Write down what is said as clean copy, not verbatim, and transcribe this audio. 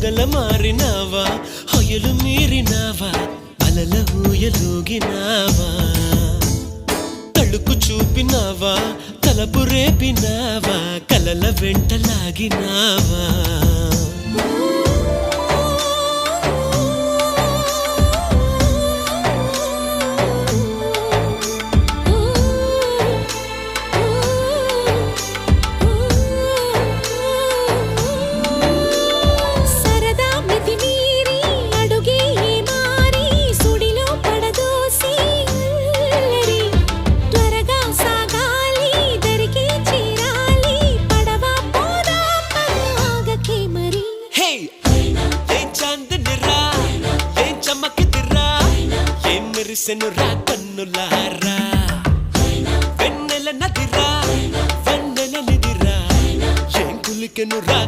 పగల మారినావా హొయలు మీరినావా అలల ఊయలూగినావా తళుకు చూపినావా తలపు రేపినావా కలల వెంటలాగినావా మెరిసెనురా కన్నులారా వెన్నెల నదిరా వెన్నెల నిదిరా ఏం కులికెనురా